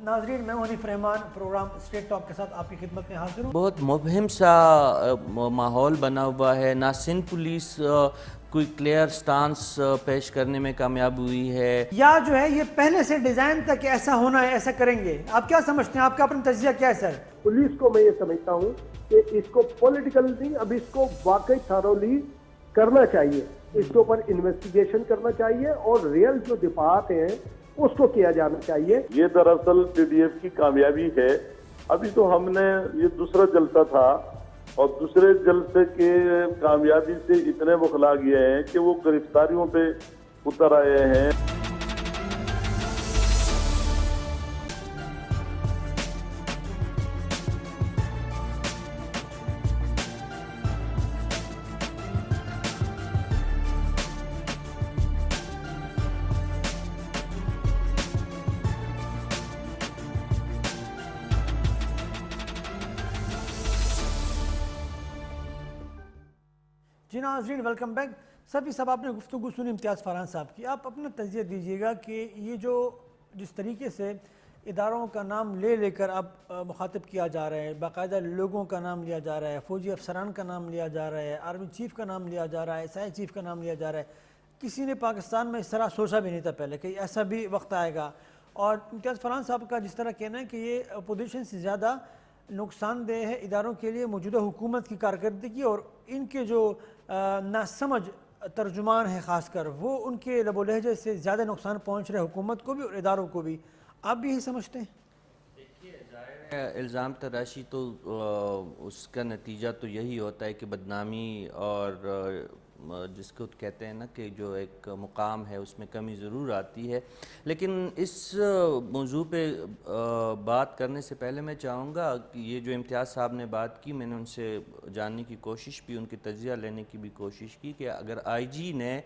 ناظرین میں حنیف رحمان programme street talk کے ساتھ آپ کی خدمت میں حاضر ہوں۔ بہت مبہم سا ماحول بنا ہوا ہے، نہ سندھ پولیس کوئی کلیئر سٹانس پیش کرنے میں کامیاب ہوئی ہے، یا جو ہے یہ پہلے سے ڈیزائن تھا کہ ایسا ہونا ہے، ایسا کریں گے۔ آپ کیا سمجھتے ہیں؟ آپ کا اپنا تجزیہ کیا ہے سر؟ پولیس کو میں یہ سمجھتا ہوں کہ اس کو پولیٹیکل نہیں، اب اس کو واقعی تھارولی کرنا چاہیے، اس کے اوپر انویسٹیگیشن کرنا چاہیے اور ریئل جو دفاعات ہیں اس کو کیا جانا چاہیے۔ یہ دراصل پی ڈی ایف کی کامیابی ہے۔ ابھی تو ہم نے یہ دوسرا جلسہ تھا اور دوسرے جلسے کے کامیابی سے اتنے بخلا گئے ہیں کہ وہ گرفتاریوں پہ اتر آئے ہیں۔ جی ناظرین ویلکم بیک۔ سبھی سب آپ نے گفتگو سنی امتیاز فرحان صاحب کی، آپ اپنا تجزیہ دیجیے گا کہ یہ جو جس طریقے سے اداروں کا نام لے لے کر اب مخاطب کیا جا رہا ہے، باقاعدہ لوگوں کا نام لیا جا رہا ہے، فوجی افسران کا نام لیا جا رہا ہے، آرمی چیف کا نام لیا جا رہا ہے، ایس آئی چیف کا نام لیا جا رہا ہے، کسی نے پاکستان میں اس طرح سوچا بھی نہیں تھا پہلے کہ ایسا بھی وقت آئے گا۔ اور امتیاز فرحان صاحب کا جس طرح کہنا ہے کہ یہ اپوزیشن سے زیادہ نقصان دہ ہے اداروں کے لیے موجودہ حکومت کی کارکردگی، اور ان کے جو ناسمجھ ترجمان ہے خاص کر وہ ان کے لب و لہجے سے زیادہ نقصان پہنچ رہے حکومت کو بھی اور اداروں کو بھی۔ آپ بھی یہی سمجھتے ہیں؟ دیکھیے ظاہر ہے الزام تراشی تو اس کا نتیجہ تو یہی ہوتا ہے کہ بدنامی اور جس کو کہتے ہیں نا کہ جو ایک مقام ہے اس میں کمی ضرور آتی ہے۔ لیکن اس موضوع پہ بات کرنے سے پہلے میں چاہوں گا کہ یہ جو امتیاز صاحب نے بات کی، میں نے ان سے جاننے کی کوشش بھی، ان کی تجزیہ لینے کی بھی کوشش کی کہ اگر آئی جی نے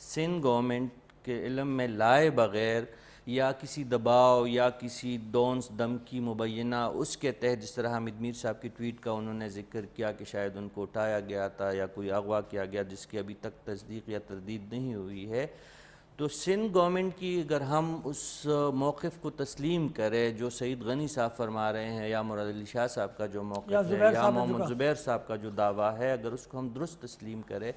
سندھ گورنمنٹ کے علم میں لائے بغیر یا کسی دباؤ یا کسی ڈونس دھمکی مبینہ اس کے تحت، جس طرح حامد میر صاحب کی ٹویٹ کا انہوں نے ذکر کیا کہ شاید ان کو اٹھایا گیا تھا یا کوئی اغوا کیا گیا جس کی ابھی تک تصدیق یا تردید نہیں ہوئی ہے، تو سندھ گورنمنٹ کی اگر ہم اس موقف کو تسلیم کریں جو سعید غنی صاحب فرما رہے ہیں یا مراد علی شاہ صاحب کا جو موقف ہے یا محمد زبیر صاحب کا جو دعویٰ ہے، اگر اس کو ہم درست تسلیم کریں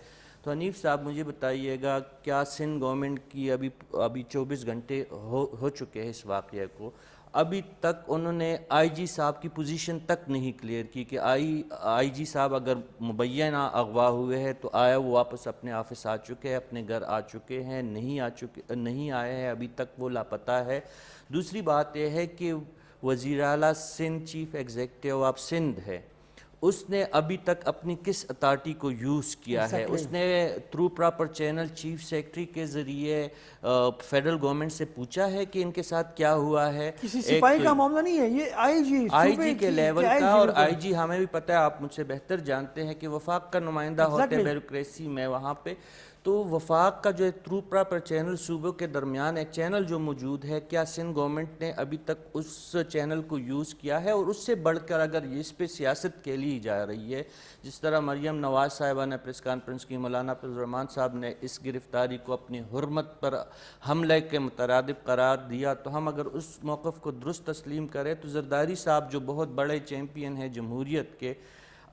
تو حنیف صاحب مجھے بتائیے گا کیا سندھ گورنمنٹ کی ابھی 24 گھنٹے ہو چکے ہیں اس واقعے کو، ابھی تک انہوں نے آئی جی صاحب کی پوزیشن تک نہیں کلیئر کی کہ آئی جی صاحب اگر مبینہ اغوا ہوئے ہیں تو آیا وہ واپس اپنے آفس آ چکے ہیں، اپنے گھر آ چکے ہیں، نہیں آئے ہیں، ابھی تک وہ لاپتہ ہے۔ دوسری بات یہ ہے کہ وزیر اعلیٰ Sindh chief executive of Sindh ہے، اس نے ابھی تک اپنی کس اتھارٹی کو یوز کیا ہے؟ اس نے through proper channel chief secretary کے ذریعے فیڈرل گورنمنٹ سے پوچھا ہے کہ ان کے ساتھ کیا ہوا ہے؟ کسی سپاہی کا معاملہ نہیں ہے، یہ آئی جی کے لیول کا، اور آئی جی ہمیں بھی پتہ ہے، آپ مجھ سے بہتر جانتے ہیں کہ وفاق کا نمائندہ ہوتے ہیں بیوروکریسی میں وہاں پہ، تو وفاق کا جو تھرو پراپر چینل صوبوں کے درمیان ایک چینل جو موجود ہے، کیا سندھ گورنمنٹ نے ابھی تک اس چینل کو یوز کیا ہے؟ اور اس سے بڑھ کر اگر اس پہ سیاست کے لیے جا رہی ہے، جس طرح مریم نواز صاحبہ نے پریس کانفرنس کی، مولانا فضل الرحمان صاحب نے اس گرفتاری کو اپنی حرمت پر حملے کے مترادف قرار دیا، تو ہم اگر اس موقف کو درست تسلیم کریں تو زرداری صاحب جو بہت بڑے چیمپئن ہیں جمہوریت کے،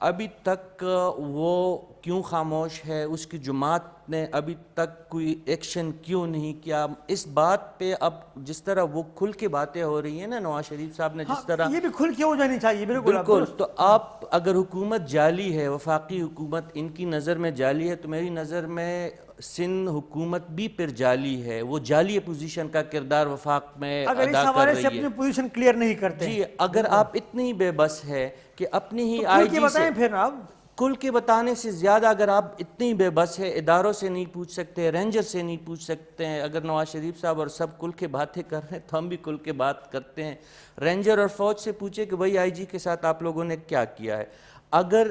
ابھی تک وہ کیوں خاموش ہے؟ اس کی جماعت نے ابھی تک کوئی ایکشن کیوں نہیں کیا؟ اس بات پہ اب جس طرح وہ کھل کے باتیں ہو رہی ہیں نا، نواز شریف صاحب نے جس طرح، یہ بھی کھل کے ہو جانی چاہیے۔ بالکل، تو آپ اگر حکومت جعلی ہے، وفاقی حکومت ان کی نظر میں جعلی ہے، تو میری نظر میں سندھ حکومت بھی پھر جعلی ہے، وہ جعلی اپوزیشن کا کردار وفاق میں اگر اس ادا کر حوالے سے رہی اپنی پوزیشن کلیئر نہیں کرتے۔ جی، اگر آپ اتنی بے بس ہے کہ اپنی ہی آئی جی سے پھر آپ کل کے بتانے سے زیادہ اگر آپ اتنی بے بس ہے، اداروں سے نہیں پوچھ سکتے، رینجر سے نہیں پوچھ سکتے ہیں، اگر نواز شریف صاحب اور سب کل کے باتیں کر رہے ہیں تو ہم بھی کل کے بات کرتے ہیں، رینجر اور فوج سے پوچھے کہ بھائی آئی جی کے ساتھ آپ لوگوں نے کیا کیا ہے؟ اگر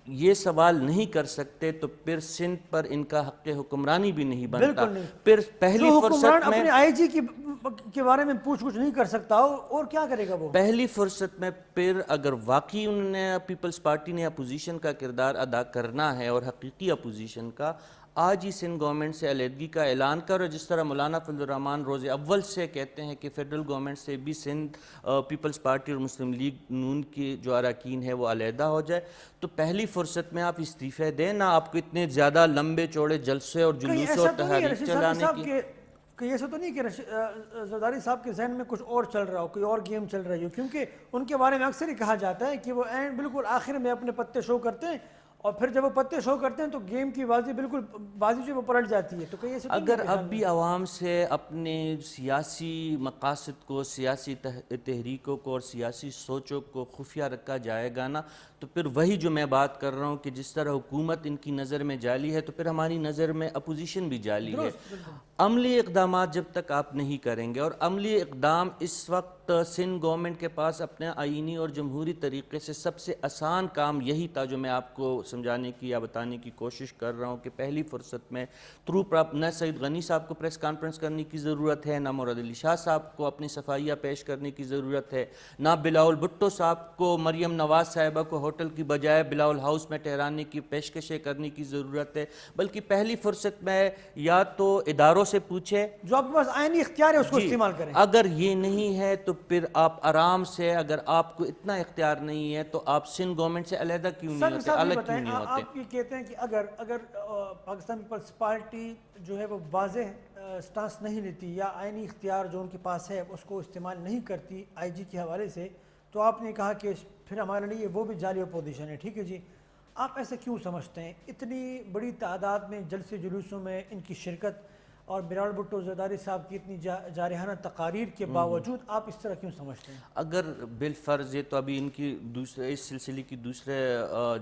یہ سوال نہیں کر سکتے تو پھر سندھ پر ان کا حق حکمرانی بھی نہیں بنتا۔ پھر پہلی فرصت میں اپنے آئی جی کے بارے میں پوچھ نہیں کر سکتا اور کیا کرے گا وہ؟ پہلی فرصت میں پھر اگر واقعی انہوں نے پیپلز پارٹی نے اپوزیشن کا کردار ادا کرنا ہے اور حقیقی اپوزیشن کا، آج ہی سندھ گورنمنٹ سے علیحدگی کا اعلان کرو. جس طرح مولانا فضل الرحمان روز اول سے کہتے ہیں کہ فیڈرل گورنمنٹ سے بھی سندھ پیپلز پارٹی اور مسلم لیگ نون کی جو اراکین ہے وہ علیحدہ ہو جائے, تو پہلی فرصت میں آپ استعفے دیں, نہ آپ کو اتنے زیادہ لمبے چوڑے جلسے اور جلوس اور تحریک چلانے کی. کہیں ایسا تو نہیں کہ زرداری صاحب کے ذہن میں کچھ اور چل رہا ہو, کوئی اور گیم چل رہی ہو, کیونکہ ان کے بارے میں اکثر ہی کہا جاتا ہے کہ وہ بالکل آخر میں اپنے پتے شو کرتے ہیں, اور پھر جب وہ پتے شو کرتے ہیں تو گیم کی بازی جو وہ پلٹ جاتی ہے. تو کہیں ایسا اگر اب بھی عوام سے اپنے سیاسی مقاصد کو, سیاسی تحریکوں کو اور سیاسی سوچوں کو خفیہ رکھا جائے گا نا, تو پھر وہی جو میں بات کر رہا ہوں کہ جس طرح حکومت ان کی نظر میں جعلی ہے تو پھر ہماری نظر میں اپوزیشن بھی جعلی ہے. عملی اقدامات جب تک آپ نہیں کریں گے, اور عملی اقدام اس وقت سندھ گورنمنٹ کے پاس اپنے آئینی اور جمہوری طریقے سے سب سے آسان کام یہی تھا جو میں آپ کو سمجھانے کی یا بتانے کی کوشش کر رہا ہوں کہ پہلی فرصت میں نہ سعید غنی صاحب کو پریس کانفرنس کرنے کی ضرورت ہے, نہ مراد علی شاہ صاحب کو اپنی صفائیہ پیش کرنے کی ضرورت ہے, نہ بلاول بھٹو صاحب کو مریم نواز صاحبہ کو ہوٹل کی بجائے بلاول ہاؤس میں ٹھہرانے کی پیشکشیں کرنے کی ضرورت ہے, بلکہ پہلی فرصت میں یا تو اداروں سے پوچھے جو آپ کے پاس آئینی اختیار ہے اس کو استعمال کریں. اگر یہ نہیں ہے تو پھر آپ آرام سے, اگر آپ کو اتنا اختیار نہیں ہے تو آپ سندھ گورنمنٹ سے علیحدہ کیوں نہیں ہوتے, الگ کیوں نہیں ہوتے. آپ یہ کہتے ہیں کہ اگر پاکستان پیپلز پارٹی جو ہے وہ واضح سٹانس نہیں لیتی یا آئینی اختیار جو ان کے پاس ہے اس کو استعمال نہیں کرتی آئی جی کے حوالے سے, تو آپ نے کہا کہ پھر ہمارے لیے وہ بھی جعلی اپوزیشن ہے. ٹھیک ہے جی, آپ ایسا کیوں سمجھتے ہیں؟ اتنی بڑی تعداد میں جلسے جلوسوں میں ان کی شرکت اور بلاول بھٹو زرداری صاحب کی اتنی جارحانہ تقاریر کے باوجود آپ اس طرح کیوں سمجھتے ہیں؟ اگر بالفرض یہ تو ابھی ان کی اس سلسلے کی دوسرے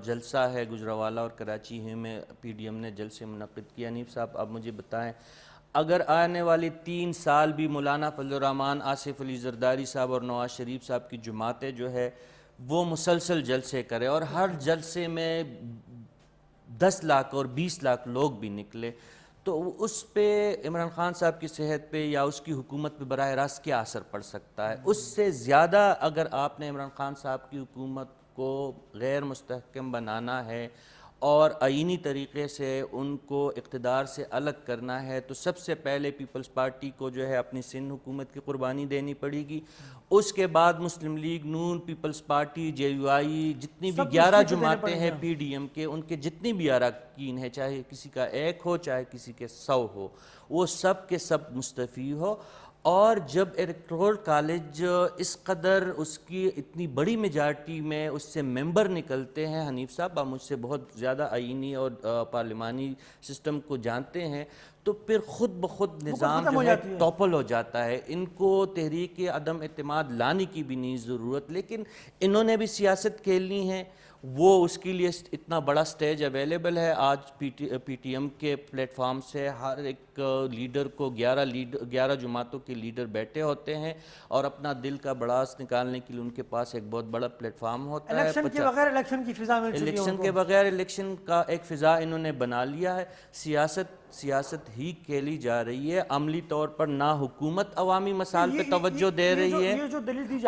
جلسہ ہے گجرانوالہ اور کراچی ہی میں پی ڈی ایم نے جلسے منعقد کیا. حنیف صاحب آپ مجھے بتائیں, اگر آنے والے 3 سال بھی مولانا فضل الرحمان, آصف علی زرداری صاحب اور نواز شریف صاحب کی جماعتیں جو ہے وہ مسلسل جلسے کرے اور ہر جلسے میں 10 لاکھ اور 20 لاکھ لوگ بھی نکلے, تو اس پہ عمران خان صاحب کی صحت پہ یا اس کی حکومت پہ براہ راست کیا اثر پڑ سکتا ہے؟ اس سے زیادہ اگر آپ نے عمران خان صاحب کی حکومت کو غیر مستحکم بنانا ہے اور آئینی طریقے سے ان کو اقتدار سے الگ کرنا ہے, تو سب سے پہلے پیپلز پارٹی کو جو ہے اپنی سندھ حکومت کی قربانی دینی پڑے گی. اس کے بعد مسلم لیگ نون, Peoples Party, J U I, جتنی بھی 11 جماعتیں ہیں پی ڈی ایم کے, ان کے جتنی بھی اراکین ہیں, چاہے کسی کا 1 ہو چاہے کسی کے 100 ہو, وہ سب کے سب مستعفی ہو. اور جب الیکٹورل کالج اس قدر اس کی اتنی بڑی میجارٹی میں اس سے ممبر نکلتے ہیں, حنیف صاحب آپ مجھ سے بہت زیادہ آئینی اور پارلیمانی سسٹم کو جانتے ہیں, تو پھر خود بخود نظام جو ہے ٹاپل ہو جاتا ہے. ان کو تحریک عدم اعتماد لانے کی بھی نہیں ضرورت, لیکن انہوں نے بھی سیاست کھیلنی ہے, وہ اس کے لیے اتنا بڑا سٹیج اویلیبل ہے. آج پی ٹی ایم کے پلیٹ فارم سے ہر ایک لیڈر کو 11 جماعتوں کے لیڈر بیٹھے ہوتے ہیں اور اپنا دل کا بڑاس نکالنے کے لیے ان کے پاس ایک بہت بڑا پلیٹ فارم ہوتا ہے. الیکشن کے بغیر الیکشن کی فضا مل چکی ہے, الیکشن کے بغیر الیکشن کا ایک فضا انہوں نے بنا لیا ہے. سیاست ہی کھیلی جا رہی ہے, عملی طور پر نہ حکومت عوامی مسائل پہ توجہ دے رہی ہے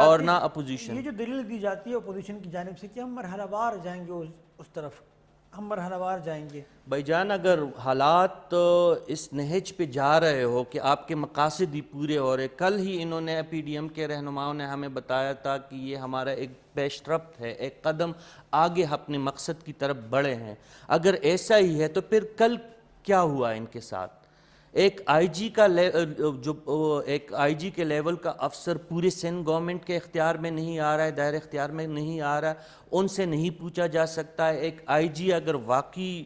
اور نہ اپوزیشن. یہ جو دلیل دی جاتی ہے اپوزیشن کی جانب سے کہ ہم مرحلہ وار جائیں گے اس طرف, ہم مرحلہ وار جائیں گے. بھائی جان, اگر حالات اس نہج پہ جا رہے ہو کہ آپ کے مقاصد ہی پورے ہو رہے, کل ہی انہوں نے پی ڈی ایم کے رہنماؤں نے ہمیں بتایا تھا کہ یہ ہمارا ایک پیش رفت ہے, ایک قدم آگے اپنے مقصد کی طرف بڑھے ہیں. اگر ایسا ہی ہے تو پھر کل کیا ہوا ان کے ساتھ؟ ایک آئی جی کے لیول کا افسر پورے سندھ گورنمنٹ کے اختیار میں نہیں آ رہا ہے, دائر اختیار میں نہیں آ رہا ہے, ان سے نہیں پوچھا جا سکتا ہے. ایک آئی جی اگر واقعی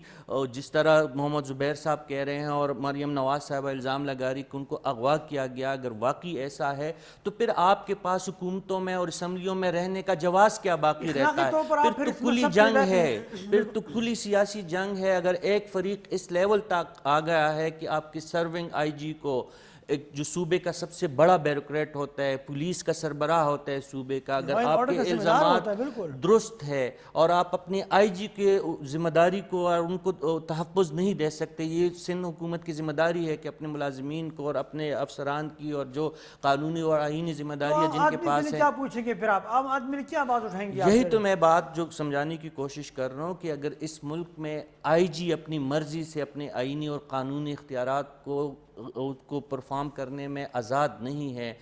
جس طرح محمد زبیر صاحب کہہ رہے ہیں اور مریم نواز صاحبہ الزام لگا رہی کہ ان کو اغوا کیا گیا, اگر واقعی ایسا ہے تو پھر آپ کے پاس حکومتوں میں اور اسمبلیوں میں رہنے کا جواز کیا باقی رہتا ہے؟ پھر تو کھلی جنگ ہے, پھر تو کھلی سیاسی جنگ ہے. اگر ایک فریق اس لیول تک آ گیا ہے کہ آپ کی سرونگ آئی جی کو ایک جو صوبے کا سب سے بڑا بیوروکریٹ ہوتا ہے، پولیس کا سربراہ ہوتا ہے صوبے کا، اگر لائن آپ آرڈر کے کا ذمہ دار الزامات ہوتا ہے، بالکل درست ہے اور آپ اپنے آئی جی کے ذمہ داری کو اور ان کو تحفظ نہیں دے سکتے، یہ سندھ حکومت کی ذمہ داری ہے کہ اپنے ملازمین کو اور اپنے افسران کی اور جو قانونی اور آئینی ذمہ تو داریاں جن کے آدمی پاس سے ہیں، کیا پوچھیں گے پھر آپ عام آدمی کیا بات اٹھائیں گے آپ یہی سے؟ تو میں بات جو سمجھانے کی کوشش کر رہا ہوں کہ اگر اس ملک میں آئی جی اپنی مرضی سے اپنے آئینی اور قانونی اختیارات کو پرفارم کرنے میں آزاد نہیں ہے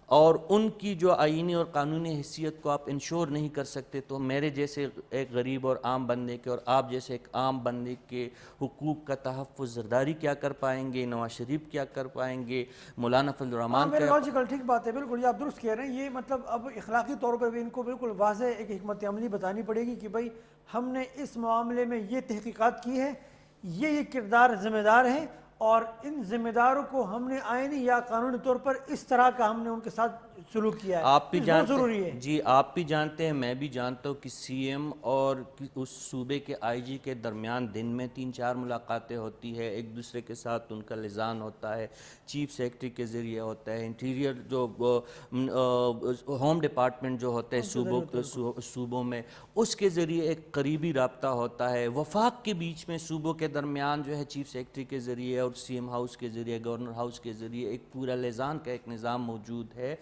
اور ان کی جو آئینی اور قانونی حیثیت کو آپ انشور نہیں کر سکتے، تو میرے جیسے ایک غریب اور عام بندے کے اور آپ جیسے ایک عام بندے کے حقوق کا تحفظ زرداری کیا کر پائیں گے، نواز شریف کیا کر پائیں گے، مولانا فضل الرحمان میرے کیا لاجیکل ٹھیک بات ہے، بالکل یہ آپ درست کہہ رہے ہیں. یہ مطلب اب اخلاقی طور پر بھی ان کو بالکل واضح ایک حکمت عملی بتانی پڑے گی کہ بھائی ہم نے اس معاملے میں یہ تحقیقات کی ہے، یہ کردار ذمہ دار ہیں اور ان ذمہ داروں کو ہم نے آئینی یا قانونی طور پر اس طرح کا ہم نے ان کے ساتھ سلوک کیا ہے. آپ بھی بہت جانتے ضروری ہے. جی آپ بھی جانتے ہیں، میں بھی جانتا ہوں کہ سی ایم اور اس صوبے کے آئی جی کے درمیان دن میں 3-4 ملاقاتیں ہوتی ہے، ایک دوسرے کے ساتھ ان کا لسان ہوتا ہے، چیف سیکرٹری کے ذریعے ہوتا ہے، انٹیریئر جو ہوم ڈپارٹمنٹ جو ہوتا ہے صوبوں میں اس کے ذریعے ایک قریبی رابطہ ہوتا ہے، وفاق کے بیچ میں صوبوں کے درمیان جو ہے چیف سیکرٹری کے ذریعے اور سی ایم ہاؤس کے ذریعے، گورنر ہاؤس کے ذریعے ایک پورا لسان کا ایک نظام موجود ہے.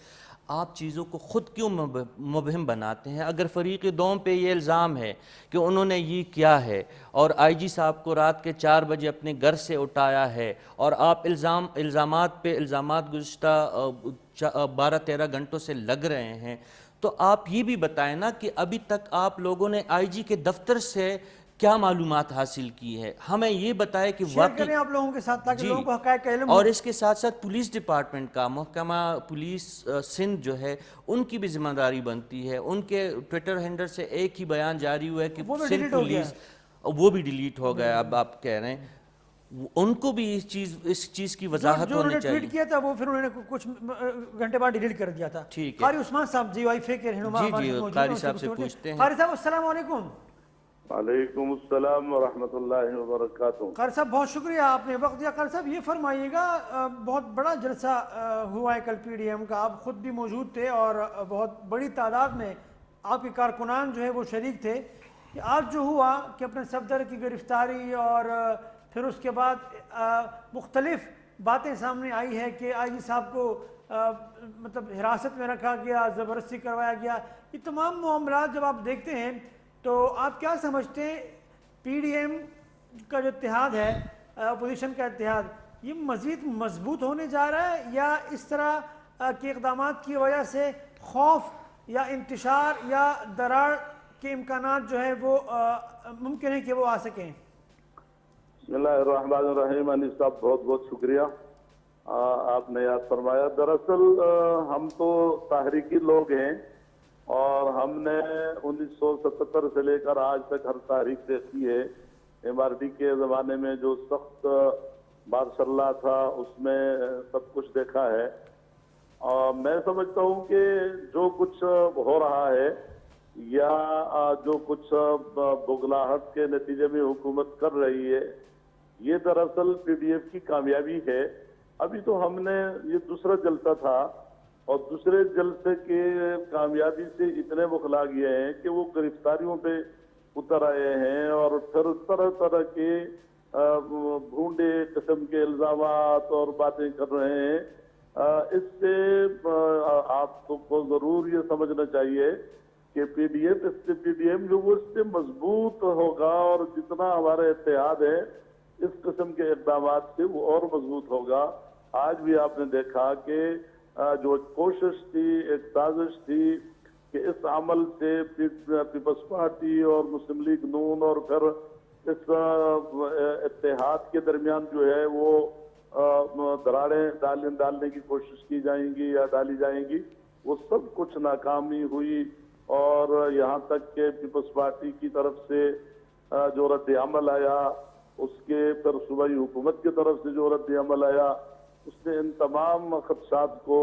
آپ چیزوں کو خود کیوں مبہم بناتے ہیں؟ اگر فریق دوم پہ یہ الزام ہے کہ انہوں نے یہ کیا ہے اور آئی جی صاحب کو رات کے 4 بجے اپنے گھر سے اٹھایا ہے اور آپ الزامات پہ الزامات گزشتہ 12-13 گھنٹوں سے لگ رہے ہیں، تو آپ یہ بھی بتائیں نا کہ ابھی تک آپ لوگوں نے آئی جی کے دفتر سے کیا معلومات حاصل کی ہے. ہمیں یہ بتائے کہ شیئر واقعی کریں آپ لوگوں کے ساتھ تاکہ جی لوگوں کو حقائق کا علم ہو. اور اس کے ساتھ ساتھ پولیس ڈپارٹمنٹ کا محکمہ پولیس سندھ جو ہے ان کی بھی ذمہ داری بنتی ہے. ان کے ٹویٹر ہینڈل سے ایک ہی بیان جاری ہوا ہے کہ وہ بھی سندھ ڈیلیٹ ہو گیا. پولیس وہ بھی ڈیلیٹ ہو گیا. اب آپ کہہ رہے ہیں ان کو بھی اس چیز کی وضاحت جو انہوں ہونی نے چاہیے. ٹویٹ کیا تھا وہ پھر انہوں نے کچھ گھنٹے بعد ڈیلیٹ کر دیا تھا. ٹھیک ہے. قاری عثمان صاحب جی وائی فے کے رہنما جی ہمارے جی ساتھ موجود قاری ہیں. صاحب سے پوچھتے ہیں. قاری صاحب السلام علیکم. وعلیکم السلام ورحمۃ اللہ وبرکاتہ. قاری صاحب بہت شکریہ آپ نے وقت دیا. قاری صاحب یہ فرمائیے گا بہت بڑا جلسہ ہوا ہے کل پی ڈی ایم کا، آپ خود بھی موجود تھے اور بہت بڑی تعداد میں آپ کے کارکنان جو ہے وہ شریک تھے. کہ آج جو ہوا کہ اپنے صفدر کی گرفتاری اور پھر اس کے بعد مختلف باتیں سامنے آئی ہے کہ آئی جی صاحب کو مطلب حراست میں رکھا گیا، زبردستی کروایا گیا. یہ تمام معاملات جب آپ دیکھتے ہیں تو آپ کیا سمجھتے ہیں پی ڈی ایم کا جو اتحاد ہے، اپوزیشن کا اتحاد، یہ مزید مضبوط ہونے جا رہا ہے یا اس طرح کے اقدامات کی وجہ سے خوف یا انتشار یا دراڑ کے امکانات جو ہے وہ ممکن ہے کہ وہ آ سکیں؟ بسم اللہ الرحمن الرحیم. انیس صاحب بہت بہت شکریہ، آپ نے یاد فرمایا. دراصل ہم تو تحریکی لوگ ہیں اور ہم نے 1977 سے لے کر آج تک ہر تاریخ دیکھی ہے. ایم آر ڈی کے زمانے میں جو سخت مارشل لا تھا اس میں سب کچھ دیکھا ہے. اور میں سمجھتا ہوں کہ جو کچھ ہو رہا ہے یا جو کچھ بغلاہٹ کے نتیجے میں حکومت کر رہی ہے، یہ دراصل پی ڈی ایف کی کامیابی ہے. ابھی تو ہم نے یہ دوسرا جلسہ تھا اور دوسرے جلسے کے کامیابی سے اتنے بخلا گئے ہیں کہ وہ گرفتاریوں پہ اتر آئے ہیں اور پھر طرح طرح کے بھونڈے قسم کے الزامات اور باتیں کر رہے ہیں. اس سے آپ کو ضرور یہ سمجھنا چاہیے کہ پی ڈی ایم جو وہ اس سے مضبوط ہوگا اور جتنا ہمارا اتحاد ہے اس قسم کے اقدامات سے وہ اور مضبوط ہوگا. آج بھی آپ نے دیکھا کہ جو ایک کوشش تھی، ایک سازش تھی کہ اس عمل سے پیپلز پارٹی اور مسلم لیگ نون اور پھر اس اتحاد کے درمیان جو ہے وہ دراڑیں ڈالنے کی کوشش کی جائیں گی یا ڈالی جائیں گی، وہ سب کچھ ناکامی ہوئی. اور یہاں تک کہ پیپلز پارٹی کی طرف سے جو رد عمل آیا، اس کے پھر صوبائی حکومت کی طرف سے جو رد عمل آیا، اس نے ان تمام خدشات کو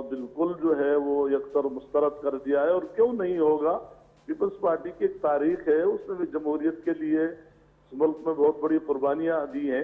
بالکل جو ہے وہ یکسر مسترد کر دیا ہے. اور کیوں نہیں ہوگا؟ پیپلز پارٹی کی ایک تاریخ ہے، اس نے بھی جمہوریت کے لیے اس ملک میں بہت بڑی قربانیاں دی ہیں.